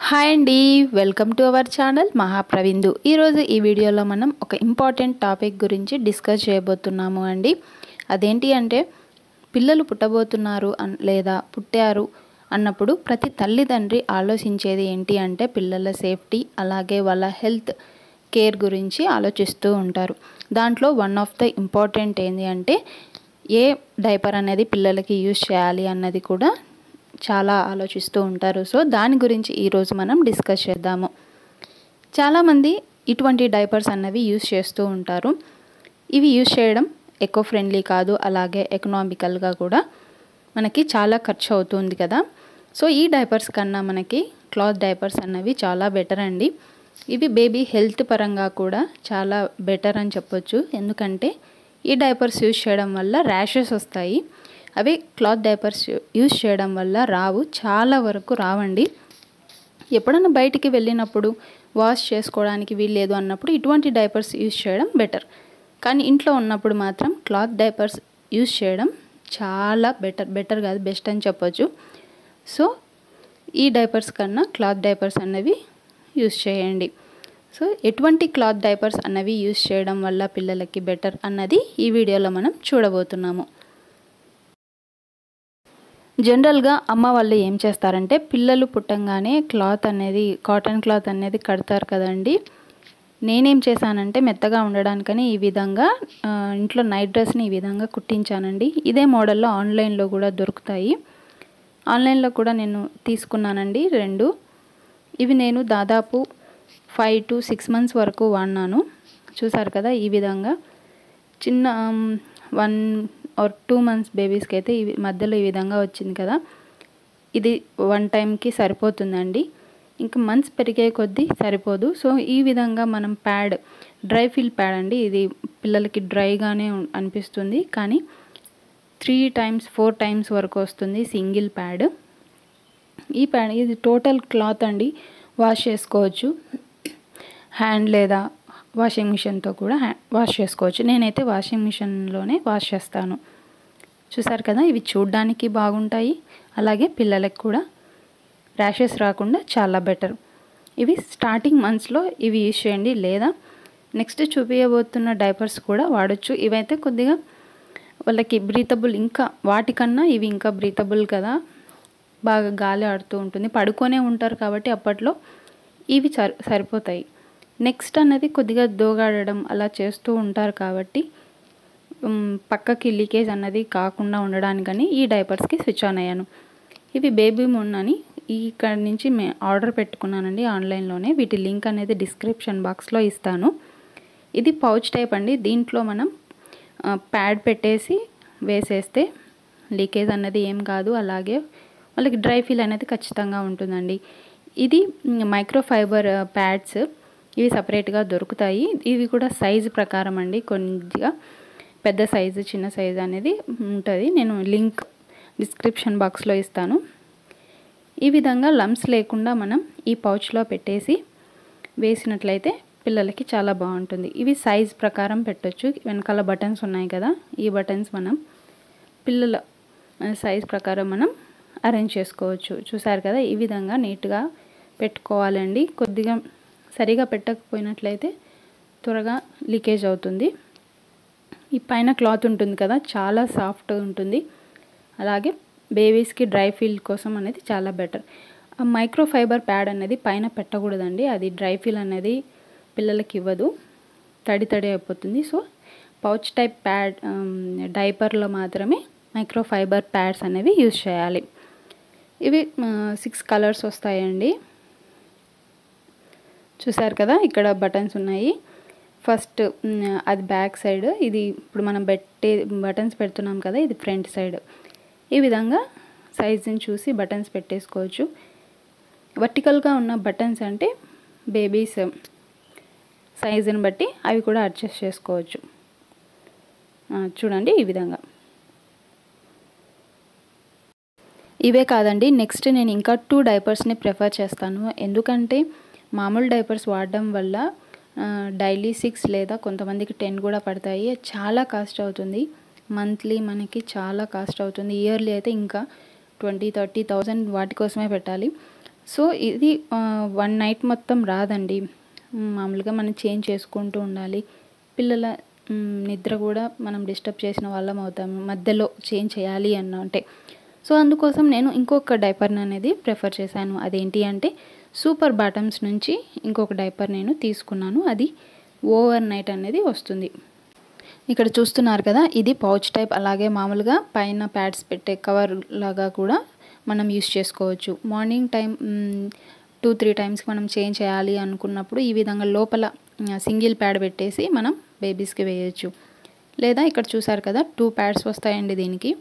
Hi అండి, welcome to our channel మహాప్రవిందు. ఈరోజు ఈ వీడియోలో మనం ఒక ఇంపార్టెంట్ టాపిక్ గురించి డిస్కస్ చేయబోతున్నాము అండి. అదేంటి అంటే పిల్లలు పుట్టబోతున్నారు లేదా పుట్టారు అన్నప్పుడు ప్రతి తల్లిదండ్రి ఆలోచించేది ఏంటి అంటే పిల్లల సేఫ్టీ, అలాగే వాళ్ళ హెల్త్ కేర్ గురించి ఆలోచిస్తూ ఉంటారు. దాంట్లో వన్ ఆఫ్ ద ఇంపార్టెంట్ ఏంటి అంటే ఏ డైపర్ అనేది పిల్లలకి యూజ్ చేయాలి అన్నది కూడా చాలా ఆలోచిస్తూ ఉంటారు. సో దాని గురించి ఈరోజు మనం డిస్కస్ చేద్దాము. చాలామంది ఇటువంటి డైపర్స్ అన్నవి యూజ్ చేస్తూ ఉంటారు. ఇవి యూజ్ చేయడం ఎకో ఫ్రెండ్లీ కాదు, అలాగే ఎకనామికల్గా కూడా మనకి చాలా ఖర్చు అవుతుంది కదా. సో ఈ డైపర్స్ కన్నా మనకి క్లాత్ డైపర్స్ అన్నవి చాలా బెటర్ అండి. ఇవి బేబీ హెల్త్ పరంగా కూడా చాలా బెటర్ అని చెప్పొచ్చు. ఎందుకంటే ఈ డైపర్స్ యూజ్ చేయడం వల్ల ర్యాషెస్ వస్తాయి. అవి క్లాత్ డైపర్స్ యూజ్ చేయడం వల్ల రావు, చాలా వరకు రావండి. ఎప్పుడన్నా బయటికి వెళ్ళినప్పుడు వాష్ చేసుకోవడానికి వీల్లేదు అన్నప్పుడు ఇటువంటి డైపర్స్ యూజ్ చేయడం బెటర్. కానీ ఇంట్లో ఉన్నప్పుడు మాత్రం క్లాత్ డైపర్స్ యూజ్ చేయడం చాలా బెటర్ కాదు, బెస్ట్ అని చెప్పొచ్చు. సో ఈ డైపర్స్ కన్నా క్లాత్ డైపర్స్ అన్నవి యూజ్ చేయండి. సో ఎటువంటి క్లాత్ డైపర్స్ అన్నవి యూజ్ చేయడం వల్ల పిల్లలకి బెటర్ అన్నది ఈ వీడియోలో మనం చూడబోతున్నాము. జనరల్గా అమ్మ వాళ్ళు ఏం చేస్తారంటే పిల్లలు పుట్టంగానే కాటన్ క్లాత్ అనేది కడతారు కదండి. నేనేం చేశానంటే మెత్తగా ఉండడానికని ఈ విధంగా ఇంట్లో నైట్ డ్రెస్ని ఈ విధంగా కుట్టించానండి. ఇదే మోడల్లో ఆన్లైన్లో కూడా దొరుకుతాయి. ఆన్లైన్లో కూడా నేను తీసుకున్నానండి 2. ఇవి నేను దాదాపు 5 to 6 months వరకు వాడినాను. చూసారు కదా, ఈ విధంగా చిన్న 1 or 2 months బేబీస్కి అయితే ఈ మధ్యలో ఈ విధంగా వచ్చింది కదా. ఇది 1 టైంకి సరిపోతుందండి. ఇంకా మంత్స్ పెరిగే కొద్దీ సరిపోదు. సో ఈ విధంగా మనం డ్రై ఫీల్ ప్యాడ్ అండి. ఇది పిల్లలకి డ్రైగానే అనిపిస్తుంది, కానీ 3 times 4 times వరకు వస్తుంది సింగిల్ ప్యాడ్. ఈ ప్యాడ్ ఇది టోటల్ క్లాత్ అండి, వాష్ చేసుకోవచ్చు. హ్యాండ్ లేదా వాషింగ్ మిషన్తో కూడా వాష్ చేసుకోవచ్చు. నేనైతే వాషింగ్ మిషన్లోనే వాష్ చేస్తాను. చూసారు కదా, ఇవి చూడ్డానికి బాగుంటాయి, అలాగే పిల్లలకు కూడా ర్యాషెస్ రాకుండా చాలా బెటర్. ఇవి స్టార్టింగ్ మంత్స్లో ఇవి యూజ్ చేయండి, లేదా నెక్స్ట్ చూపించబోతున్న డైపర్స్ కూడా వాడచ్చు. ఇవైతే కొద్దిగా వాళ్ళకి బ్రీతబుల్, ఇంకా వాటికన్నా ఇవి ఇంకా బ్రీతబుల్ కదా, బాగా గాలి ఆడుతూ ఉంటుంది, పడుకొనే ఉంటారు కాబట్టి అప్పట్లో ఇవి సరిపోతాయి. నెక్స్ట్ అన్నది కొద్దిగా దోగాడడం అలా చేస్తూ ఉంటారు కాబట్టి పక్కకి లీకేజ్ అన్నది కాకుండా ఉండడానికని ఈ డైపర్స్కి స్విచ్ ఆన్ అయ్యాను. ఇవి బేబీ మూన్ అని ఇక్కడ నుంచి ఆర్డర్ పెట్టుకున్నానండి ఆన్లైన్లోనే. వీటి లింక్ అనేది డిస్క్రిప్షన్ బాక్స్లో ఇస్తాను. ఇది పౌచ్ టైప్ అండి. దీంట్లో మనం ప్యాడ్ పెట్టేసి వేసేస్తే లీకేజ్ అన్నది ఏం కాదు, అలాగే వాళ్ళకి డ్రై ఫీల్ అనేది ఖచ్చితంగా ఉంటుందండి. ఇది మైక్రోఫైబర్ ప్యాడ్స్, ఇవి సపరేట్గా దొరుకుతాయి. ఇవి కూడా సైజు ప్రకారం అండి, కొద్దిగా పెద్ద సైజు చిన్న సైజు అనేది ఉంటుంది. నేను లింక్ డిస్క్రిప్షన్ బాక్స్లో ఇస్తాను. ఈ విధంగా లమ్స్ లేకుండా మనం ఈ పౌచ్లో పెట్టేసి వేసినట్లయితే పిల్లలకి చాలా బాగుంటుంది. ఇవి సైజ్ ప్రకారం పెట్టొచ్చు. వెనకాల బటన్స్ ఉన్నాయి కదా, ఈ బటన్స్ మనం పిల్లల సైజ్ ప్రకారం మనం అరేంజ్ చేసుకోవచ్చు. చూసారు కదా, ఈ విధంగా నీట్గా పెట్టుకోవాలండి. కొద్దిగా సరిగా పెట్టకపోయినట్లయితే త్వరగా లీకేజ్ అవుతుంది. ఈ పైన క్లాత్ ఉంటుంది కదా, చాలా సాఫ్ట్ ఉంటుంది, అలాగే బేబీస్కి డ్రై ఫీల్ కోసం అనేది చాలా బెటర్. ఆ మైక్రోఫైబర్ ప్యాడ్ అనేది పైన పెట్టకూడదండి, అది డ్రై ఫీల్ అనేది పిల్లలకి ఇవ్వదు, తడి అయిపోతుంది. సో పౌచ్ టైప్ ప్యాడ్ డైపర్లో మాత్రమే మైక్రోఫైబర్ ప్యాడ్స్ అనేవి యూజ్ చేయాలి. ఇవి 6 కలర్స్ వస్తాయండి. చూసారు కదా, ఇక్కడ బటన్స్ ఉన్నాయి. ఫస్ట్ అది బ్యాక్ సైడ్, ఇది ఇప్పుడు మనం బటన్స్ పెడుతున్నాం కదా, ఇది ఫ్రంట్ సైడ్. ఈ విధంగా సైజుని చూసి బటన్స్ పెట్టేసుకోవచ్చు. వర్టికల్గా ఉన్న బటన్స్ అంటే బేబీస్ సైజుని బట్టి అవి కూడా అడ్జస్ట్ చేసుకోవచ్చు. చూడండి, ఈ విధంగా. ఇవే కాదండి, నెక్స్ట్ నేను ఇంకా 2 డైపర్స్ని ప్రిఫర్ చేస్తాను. ఎందుకంటే మామూలు డైపర్స్ వాడడం వల్ల డైలీ 6 లేదా కొంతమందికి 10 కూడా పడతాయి. చాలా కాస్ట్ అవుతుంది. మంత్లీ మనకి చాలా కాస్ట్ అవుతుంది. ఇయర్లీ అయితే ఇంకా 20-30,000 వాటి కోసమే పెట్టాలి. సో ఇది 1 నైట్ మొత్తం రాదండి. మామూలుగా మనం చేంజ్ చేసుకుంటూ ఉండాలి. పిల్లల నిద్ర కూడా మనం డిస్టర్బ్ చేసిన వాళ్ళం అవుతాము మధ్యలో చేంజ్ చేయాలి అంటే. సో అందుకోసం నేను ఇంకొక డైపర్ని అనేది ప్రిఫర్ చేశాను. అదేంటి అంటే సూపర్ బాటమ్స్ నుంచి ఇంకొక డైపర్ నేను తీసుకున్నాను. అది ఓవర్ నైట్ అనేది వస్తుంది. ఇక్కడ చూస్తున్నారు కదా, ఇది పౌచ్ టైప్. అలాగే మామూలుగా పైన ప్యాడ్స్ పెట్టే కవర్ లాగా కూడా మనం యూస్ చేసుకోవచ్చు. మార్నింగ్ టైం 2-3 టైమ్స్కి మనం చేంజ్ చేయాలి అనుకున్నప్పుడు ఈ విధంగా లోపల సింగిల్ ప్యాడ్ పెట్టేసి మనం బేబీస్కి వేయచ్చు. లేదా ఇక్కడ చూసారు కదా 2 ప్యాడ్స్ వస్తాయండి దీనికి.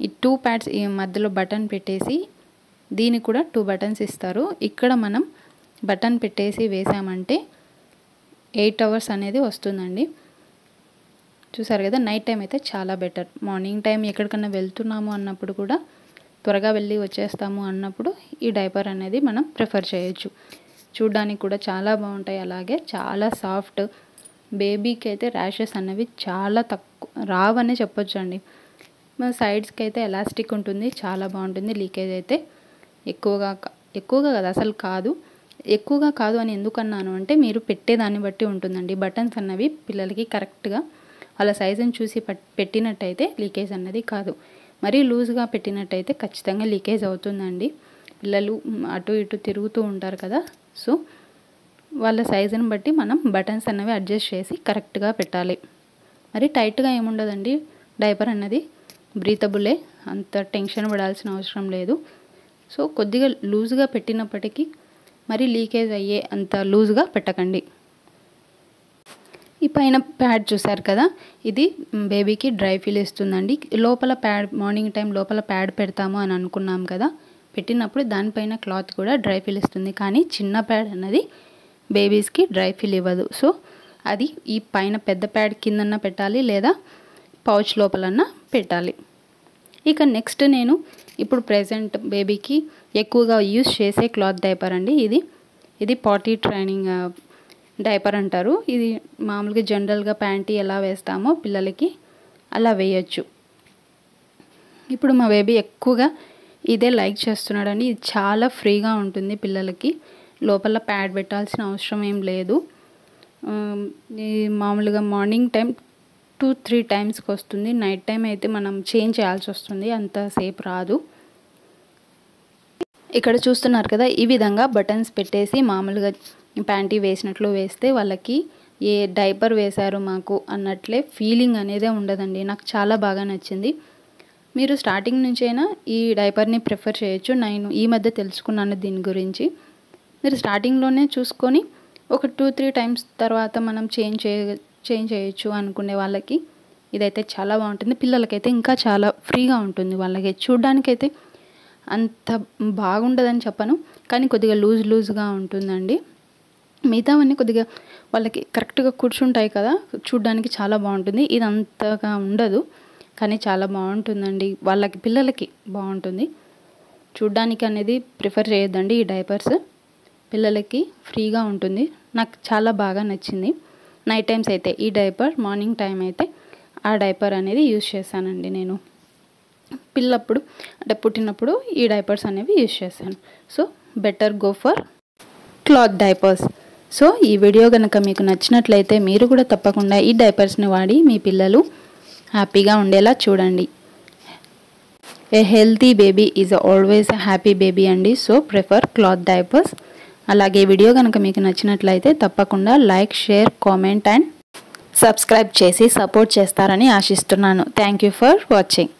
ఈ 2 ప్యాడ్స్ ఈ మధ్యలో బటన్ పెట్టేసి దీనికి కూడా 2 బటన్స్ ఇస్తారు. ఇక్కడ మనం బటన్ పెట్టేసి వేసామంటే 8 అవర్స్ అనేది వస్తుందండి. చూసారు కదా, నైట్ టైం అయితే చాలా బెటర్. మార్నింగ్ టైం ఎక్కడికన్నా వెళ్తున్నాము అన్నప్పుడు కూడా త్వరగా వెళ్ళి వచ్చేస్తాము అన్నప్పుడు ఈ డైపర్ అనేది మనం ప్రిఫర్ చేయొచ్చు. చూడ్డానికి కూడా చాలా బాగుంటాయి. అలాగే చాలా సాఫ్ట్. బేబీకి అయితే ర్యాషెస్ అనేవి చాలా తక్కువ రావనే చెప్పొచ్చు అండి. మన సైడ్స్కి అయితే ఎలాస్టిక్ ఉంటుంది, చాలా బాగుంటుంది. లీకేజ్ అయితే ఎక్కువగా కాదు, అసలు కాదు. ఎక్కువగా కాదు అని ఎందుకన్నాను అంటే మీరు పెట్టేదాన్ని బట్టి ఉంటుందండి. బటన్స్ అన్నవి పిల్లలకి కరెక్ట్గా వాళ్ళ సైజుని చూసి పెట్టినట్టయితే లీకేజ్ అన్నది కాదు. మరీ లూజ్గా పెట్టినట్టయితే ఖచ్చితంగా లీకేజ్ అవుతుందండి. పిల్లలు అటు ఇటు తిరుగుతూ ఉంటారు కదా, సో వాళ్ళ సైజుని బట్టి మనం బటన్స్ అన్నవి అడ్జస్ట్ చేసి కరెక్ట్గా పెట్టాలి. మరి టైట్గా ఏముండదండి డైపర్ అన్నది, బ్రీతబులే, అంత టెన్షన్ పడాల్సిన అవసరం లేదు. సో కొద్దిగా లూజ్గా పెట్టినప్పటికీ మరి లీకేజ్ అయ్యే అంత లూజ్గా పెట్టకండి. ఈ పైన ప్యాడ్ చూసారు కదా, ఇది బేబీకి డ్రై ఫీల్ ఇస్తుందండి. లోపల ప్యాడ్ మార్నింగ్ టైం లోపల ప్యాడ్ పెడతాము అని అనుకున్నాం కదా, పెట్టినప్పుడు దానిపైన క్లాత్ కూడా డ్రై ఫీల్ ఇస్తుంది. కానీ చిన్న ప్యాడ్ అన్నది బేబీస్కి డ్రై ఫీల్ ఇవ్వదు. సో అది ఈ పైన పెద్ద ప్యాడ్ కిందన్నా పెట్టాలి, లేదా పౌచ్ లోపలన్నా పెట్టాలి. ఇక నెక్స్ట్ నేను ఇప్పుడు ప్రెజెంట్ బేబీకి ఎక్కువగా యూస్ చేసే క్లాత్ డైపర్ అండి. ఇది పాటీ ట్రైనింగ్ డైపర్ అంటారు. ఇది మామూలుగా జనరల్గా ప్యాంటీ ఎలా వేస్తామో పిల్లలకి అలా వేయచ్చు. ఇప్పుడు మా బేబీ ఎక్కువగా ఇదే లైక్ చేస్తున్నాడండి. ఇది చాలా ఫ్రీగా ఉంటుంది పిల్లలకి, లోపల ప్యాడ్ పెట్టాల్సిన అవసరం ఏం లేదు. మామూలుగా మార్నింగ్ టైం 2-3 టైమ్స్కి వస్తుంది. నైట్ టైం అయితే మనం చేంజ్ చేయాల్సి వస్తుంది, అంతసేపు రాదు. ఇక్కడ చూస్తున్నారు కదా, ఈ విధంగా బటన్స్ పెట్టేసి మామూలుగా ప్యాంటీ వేసినట్లు వేస్తే వాళ్ళకి ఏ డైపర్ వేశారు మాకు అన్నట్లే ఫీలింగ్ అనేదే ఉండదండి. నాకు చాలా బాగా నచ్చింది. మీరు స్టార్టింగ్ నుంచైనా ఈ డైపర్ని ప్రిఫర్ చేయొచ్చు. నేను ఈ మధ్య తెలుసుకున్నాను దీని గురించి. మీరు స్టార్టింగ్లోనే చూసుకొని ఒక 2-3 టైమ్స్ తర్వాత మనం చేంజ్ చేయొచ్చు అనుకునే వాళ్ళకి ఇదైతే చాలా బాగుంటుంది. పిల్లలకైతే ఇంకా చాలా ఫ్రీగా ఉంటుంది. వాళ్ళకి చూడడానికైతే అంత బాగుండదని చెప్పను, కానీ కొద్దిగా లూజ్గా ఉంటుందండి. మిగతావన్నీ కొద్దిగా వాళ్ళకి కరెక్ట్గా కూర్చుంటాయి కదా, చూడ్డానికి చాలా బాగుంటుంది. ఇది అంతగా ఉండదు, కానీ చాలా బాగుంటుందండి. వాళ్ళకి పిల్లలకి బాగుంటుంది. చూడ్డానికి అనేది ప్రిఫర్ చేయొద్దండి ఈ డైపర్స్. పిల్లలకి ఫ్రీగా ఉంటుంది. నాకు చాలా బాగా నచ్చింది. నైట్ టైమ్స్ అయితే ఈ డైపర్, మార్నింగ్ టైం అయితే ఆ డైపర్ అనేది యూజ్ చేశానండి. నేను పిల్లప్పుడు అంటే పుట్టినప్పుడు ఈ డైపర్స్ అనేవి యూజ్ చేశాను. So better go for cloth diapers. So ఈ వీడియో కనుక మీకు నచ్చినట్లయితే మీరు కూడా తప్పకుండా ఈ డైపర్స్ని వాడి మీ పిల్లలు హ్యాపీగా ఉండేలా చూడండి. A healthy baby is always a happy baby అండి. So prefer cloth diapers. అలాగే వీడియో కనుక మీకు నచ్చినట్లయితే తప్పకుండా like, share, comment and subscribe చేసి సపోర్ట్ చేస్తారని ఆశిస్తున్నాను. Thank you for watching.